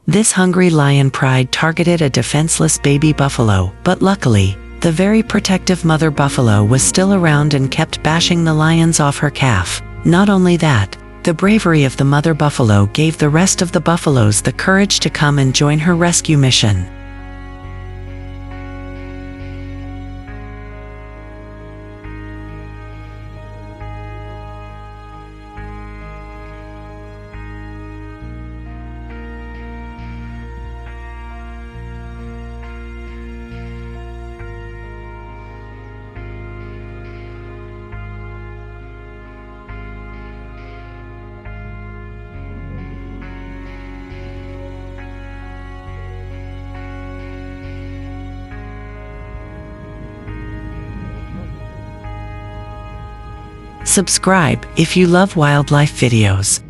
This hungry lion pride targeted a defenseless baby buffalo, but luckily, the very protective mother buffalo was still around and kept bashing the lions off her calf. Not only that, the bravery of the mother buffalo gave the rest of the buffaloes the courage to come and join her rescue mission. Subscribe if you love wildlife videos.